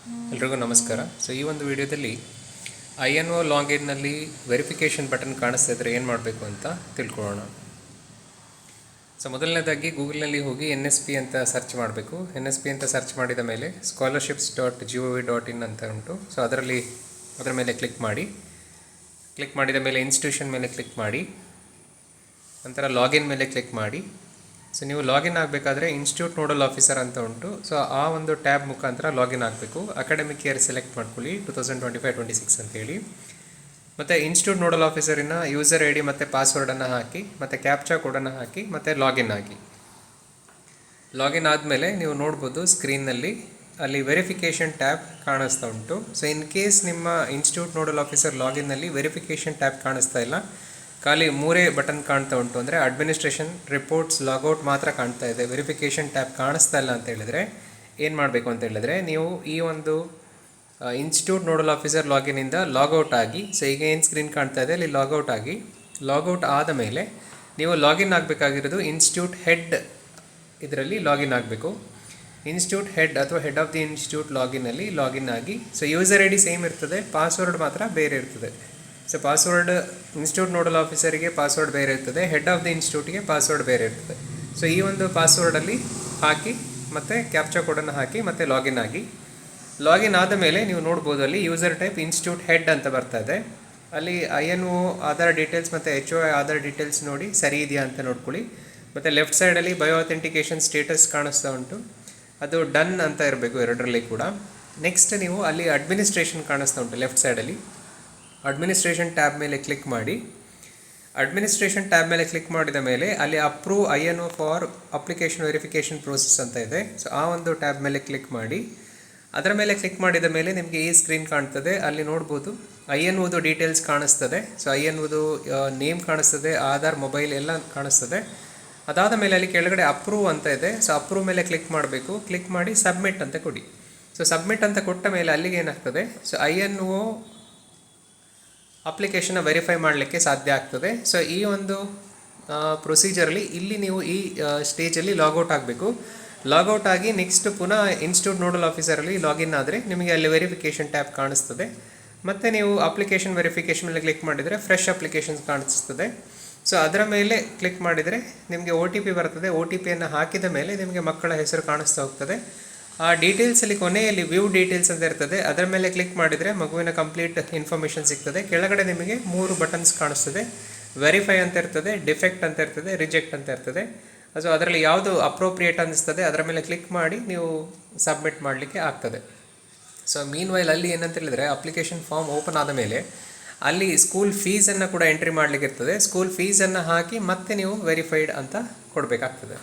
ಎಲ್ರಿಗೂ ನಮಸ್ಕಾರ. ಸೊ ಈ ಒಂದು ವಿಡಿಯೋದಲ್ಲಿ INO ಲಾಗಿನ್ನಲ್ಲಿ ವೆರಿಫಿಕೇಷನ್ ಬಟನ್ ಕಾಣಿಸ್ತಾ ಇದ್ದರೆ ಏನು ಮಾಡಬೇಕು ಅಂತ ತಿಳ್ಕೊಳ್ಳೋಣ. ಸೊ ಮೊದಲನೇದಾಗಿ ಗೂಗಲ್ನಲ್ಲಿ ಹೋಗಿ NSP ಅಂತ ಸರ್ಚ್ ಮಾಡಬೇಕು. NSP ಅಂತ ಸರ್ಚ್ ಮಾಡಿದ ಮೇಲೆ scholarships.gov.in ಅಂತ ಉಂಟು. ಸೊ ಅದರ ಮೇಲೆ ಕ್ಲಿಕ್ ಮಾಡಿದ ಮೇಲೆ ಇನ್ಸ್ಟಿಟ್ಯೂಷನ್ ಮೇಲೆ ಕ್ಲಿಕ್ ಮಾಡಿ, ನಂತರ ಲಾಗಿನ್ ಮೇಲೆ ಕ್ಲಿಕ್ ಮಾಡಿ. ಸೊ ನೀವು ಲಾಗಿನ್ ಆಗಬೇಕಾದ್ರೆ ಇನ್ಸ್ಟಿಟ್ಯೂಟ್ ನೋಡಲ್ ಆಫೀಸರ್ ಅಂತ ಉಂಟು. ಸೊ ಆ ಒಂದು ಟ್ಯಾಬ್ ಮುಖಾಂತರ ಲಾಗಿನ್ ಆಗಬೇಕು. ಅಕಾಡೆಮಿಕ್ ಇಯರ್ ಸೆಲೆಕ್ಟ್ ಮಾಡ್ಕೊಳ್ಳಿ 2025-26 ಅಂತೇಳಿ. ಮತ್ತು ಇನ್ಸ್ಟಿಟ್ಯೂಟ್ ನೋಡಲ್ ಆಫೀಸರಿನ ಯೂಸರ್ ID ಮತ್ತು ಪಾಸ್ವರ್ಡನ್ನು ಹಾಕಿ, ಮತ್ತು ಕ್ಯಾಪ್ಚಾ ಕೋಡನ್ನು ಹಾಕಿ, ಮತ್ತು ಲಾಗಿನ್ ಆಗಿ. ಲಾಗಿನ್ ಆದಮೇಲೆ ನೀವು ನೋಡ್ಬೋದು ಸ್ಕ್ರೀನ್ನಲ್ಲಿ ಅಲ್ಲಿ ವೆರಿಫಿಕೇಷನ್ ಟ್ಯಾಬ್ ಕಾಣಿಸ್ತಾ ಉಂಟು. ಸೊ ಇನ್ ಕೇಸ್ ನಿಮ್ಮ ಇನ್ಸ್ಟಿಟ್ಯೂಟ್ ನೋಡಲ್ ಆಫೀಸರ್ ಲಾಗಿನ್ನಲ್ಲಿ ವೆರಿಫಿಕೇಷನ್ ಟ್ಯಾಬ್ ಕಾಣಿಸ್ತಾ ಇಲ್ಲ, ಖಾಲಿ 3 ಬಟನ್ ಕಾಣ್ತಾ ಉಂಟು, ಅಂದರೆ ಅಡ್ಮಿನಿಸ್ಟ್ರೇಷನ್, ರಿಪೋರ್ಟ್ಸ್, ಲಾಗೌಟ್ ಮಾತ್ರ ಕಾಣ್ತಾ ಇದೆ, ವೆರಿಫಿಕೇಷನ್ ಟ್ಯಾಬ್ ಕಾಣಿಸ್ತಾ ಇಲ್ಲ ಅಂತ ಹೇಳಿದರೆ ಏನು ಮಾಡಬೇಕು ಅಂತ ಹೇಳಿದರೆ, ನೀವು ಈ ಒಂದು ಇನ್ಸ್ಟಿಟ್ಯೂಟ್ ನೋಡಲ್ ಆಫೀಸರ್ ಲಾಗಿನಿಂದ ಲಾಗೌಟ್ ಆಗಿ. ಸೊ ಈಗ ಏನು ಸ್ಕ್ರೀನ್ ಕಾಣ್ತಾ ಇದೆ ಅಲ್ಲಿ ಲಾಗೌಟ್ ಆಗಿ. ಲಾಗೌಟ್ ಆದ ಮೇಲೆ ನೀವು ಲಾಗಿನ್ ಆಗಬೇಕಾಗಿರೋದು ಇನ್ಸ್ಟಿಟ್ಯೂಟ್ ಹೆಡ್ ಇದರಲ್ಲಿ ಲಾಗಿನ್ ಆಗಬೇಕು. ಇನ್ಸ್ಟಿಟ್ಯೂಟ್ ಹೆಡ್ ಅಥವಾ ಹೆಡ್ ಆಫ್ ದಿ ಇನ್ಸ್ಟಿಟ್ಯೂಟ್ ಲಾಗಿನಲ್ಲಿ ಲಾಗಿನ್ ಆಗಿ. ಸೊ ಯೂಸರ್ ID ಸೇಮ್ ಇರ್ತದೆ, ಪಾಸ್ವರ್ಡ್ ಮಾತ್ರ ಬೇರೆ ಇರ್ತದೆ. ಸೊ ಪಾಸ್ವರ್ಡ್ ಇನ್ಸ್ಟಿಟ್ಯೂಟ್ ನೋಡಲ್ ಆಫೀಸರಿಗೆ ಪಾಸ್ವರ್ಡ್ ಬೇರೆ ಇರ್ತದೆ, ಹೆಡ್ ಆಫ್ ದಿ ಇನ್ಸ್ಟಿಟ್ಯೂಟ್ಗೆ ಪಾಸ್ವರ್ಡ್ ಬೇರೆ ಇರ್ತದೆ. ಸೊ ಈ ಒಂದು ಪಾಸ್ವರ್ಡಲ್ಲಿ ಹಾಕಿ, ಮತ್ತು ಕ್ಯಾಪ್ಚಾ ಕೋಡನ್ನು ಹಾಕಿ, ಮತ್ತು ಲಾಗಿನ್ ಆಗಿ. ಲಾಗಿನ್ ಆದ ಮೇಲೆ ನೀವು ನೋಡ್ಬೋದು ಅಲ್ಲಿ ಯೂಸರ್ ಟೈಪ್ ಇನ್ಸ್ಟಿಟ್ಯೂಟ್ ಹೆಡ್ ಅಂತ ಬರ್ತಾ ಇದೆ. ಅಲ್ಲಿ INO ಆಧಾರ್ ಡೀಟೇಲ್ಸ್ ಮತ್ತು HOI ಆಧಾರ್ ಡೀಟೇಲ್ಸ್ ನೋಡಿ ಸರಿ ಇದೆಯಾ ಅಂತ ನೋಡ್ಕೊಳ್ಳಿ. ಮತ್ತು ಲೆಫ್ಟ್ ಸೈಡಲ್ಲಿ ಬಯೋ ಅಥೆಂಟಿಕೇಷನ್ ಸ್ಟೇಟಸ್ ಕಾಣಿಸ್ತಾ ಉಂಟು, ಅದು ಡನ್ ಅಂತ ಇರಬೇಕು ಎರಡರಲ್ಲಿ ಕೂಡ. ನೆಕ್ಸ್ಟ್ ನೀವು ಅಲ್ಲಿ ಅಡ್ಮಿನಿಸ್ಟ್ರೇಷನ್ ಕಾಣಿಸ್ತಾ ಉಂಟು ಲೆಫ್ಟ್ ಸೈಡಲ್ಲಿ. ಅಡ್ಮಿನಿಸ್ಟ್ರೇಷನ್ ಟ್ಯಾಬ್ ಮೇಲೆ ಕ್ಲಿಕ್ ಮಾಡಿ. ಅಡ್ಮಿನಿಸ್ಟ್ರೇಷನ್ ಟ್ಯಾಬ್ ಮೇಲೆ ಕ್ಲಿಕ್ ಮಾಡಿದ ಮೇಲೆ ಅಲ್ಲಿ approve INO for application verification process ಅಂತ ಇದೆ. ಸೊ ಆ ಒಂದು ಟ್ಯಾಬ್ ಮೇಲೆ ಕ್ಲಿಕ್ ಮಾಡಿ. ಅದರ ಮೇಲೆ ಕ್ಲಿಕ್ ಮಾಡಿದ ಮೇಲೆ ನಿಮಗೆ ಈ ಸ್ಕ್ರೀನ್ ಕಾಣ್ತದೆ. ಅಲ್ಲಿ ನೋಡ್ಬೋದು INOದು ಡೀಟೇಲ್ಸ್ ಕಾಣಿಸ್ತದೆ. ಸೊ INOದು ನೇಮ್ ಕಾಣಿಸ್ತದೆ, ಆಧಾರ್, ಮೊಬೈಲ್ ಎಲ್ಲ ಕಾಣಿಸ್ತದೆ. ಅದಾದ ಮೇಲೆ ಅಲ್ಲಿ ಕೆಳಗಡೆ ಅಪ್ರೂವ್ ಅಂತ ಇದೆ. ಸೊ ಅಪ್ರೂವ್ ಮೇಲೆ ಕ್ಲಿಕ್ ಮಾಡಬೇಕು. ಕ್ಲಿಕ್ ಮಾಡಿ ಸಬ್ಮಿಟ್ ಅಂತ ಕೊಡಿ. ಸೊ ಸಬ್ಮಿಟ್ ಅಂತ ಕೊಟ್ಟ ಮೇಲೆ ಅಲ್ಲಿಗೆ ಏನಾಗ್ತದೆ, ಸೊ INO ಅಪ್ಲಿಕೇಶನ್ನ ವೆರಿಫೈ ಮಾಡಲಿಕ್ಕೆ ಸಾಧ್ಯ ಆಗ್ತದೆ. ಸೊ ಈ ಒಂದು ಪ್ರೊಸೀಜರಲ್ಲಿ ಇಲ್ಲಿ ನೀವು ಈ ಸ್ಟೇಜಲ್ಲಿ ಲಾಗೌಟ್ ಆಗಬೇಕು. ಲಾಗೌಟ್ ಆಗಿ ನೆಕ್ಸ್ಟ್ ಪುನಃ ಇನ್ಸ್ಟಿಟ್ಯೂಟ್ ನೋಡಲ್ ಆಫೀಸರಲ್ಲಿ ಲಾಗಿನ್ ಆದರೆ ನಿಮಗೆ ಅಲ್ಲಿ ವೆರಿಫಿಕೇಷನ್ ಟ್ಯಾಬ್ ಕಾಣಿಸ್ತದೆ. ಮತ್ತು ನೀವು ಅಪ್ಲಿಕೇಶನ್ ವೆರಿಫಿಕೇಷನ್ ಮೇಲೆ ಕ್ಲಿಕ್ ಮಾಡಿದರೆ ಫ್ರೆಶ್ ಅಪ್ಲಿಕೇಶನ್ಸ್ ಕಾಣಿಸ್ತದೆ. ಸೊ ಅದರ ಮೇಲೆ ಕ್ಲಿಕ್ ಮಾಡಿದರೆ ನಿಮಗೆ OTP ಬರ್ತದೆ. OTPಯನ್ನು ಹಾಕಿದ ಮೇಲೆ ನಿಮಗೆ ಮಕ್ಕಳ ಹೆಸರು ಕಾಣಿಸ್ತಾ ಹೋಗ್ತದೆ. ಆ ಡೀಟೇಲ್ಸಲ್ಲಿ ಕೊನೆಯಲ್ಲಿ ವ್ಯೂ ಡೀಟೇಲ್ಸ್ ಅಂತ ಇರ್ತದೆ, ಅದರ ಮೇಲೆ ಕ್ಲಿಕ್ ಮಾಡಿದರೆ ಮಗುವಿನ ಕಂಪ್ಲೀಟ್ ಇನ್ಫಾರ್ಮೇಷನ್ ಸಿಗ್ತದೆ. ಕೆಳಗಡೆ ನಿಮಗೆ 3 ಬಟನ್ಸ್ ಕಾಣಿಸ್ತದೆ. ವೆರಿಫೈ ಅಂತ ಇರ್ತದೆ, ಡಿಫೆಕ್ಟ್ ಅಂತ ಇರ್ತದೆ, ರಿಜೆಕ್ಟ್ ಅಂತ ಇರ್ತದೆ. ಸೊ ಅದರಲ್ಲಿ ಯಾವುದು ಅಪ್ರೋಪ್ರಿಯೇಟ್ ಅನ್ನಿಸ್ತದೆ ಅದರ ಮೇಲೆ ಕ್ಲಿಕ್ ಮಾಡಿ ನೀವು ಸಬ್ಮಿಟ್ ಮಾಡಲಿಕ್ಕೆ ಆಗ್ತದೆ. ಸೊ ಮೀನ್ ವೈಲ್ ಅಲ್ಲಿ ಏನಂತ ಹೇಳಿದರೆ, ಅಪ್ಲಿಕೇಶನ್ ಫಾರ್ಮ್ ಓಪನ್ ಆದ ಮೇಲೆ ಅಲ್ಲಿ ಸ್ಕೂಲ್ ಫೀಸನ್ನು ಕೂಡ ಎಂಟ್ರಿ ಮಾಡಲಿಕ್ಕೆ ಇರ್ತದೆ. ಸ್ಕೂಲ್ ಫೀಸನ್ನು ಹಾಕಿ ಮತ್ತೆ ನೀವು ವೆರಿಫೈಡ್ ಅಂತ ಕೊಡಬೇಕಾಗ್ತದೆ.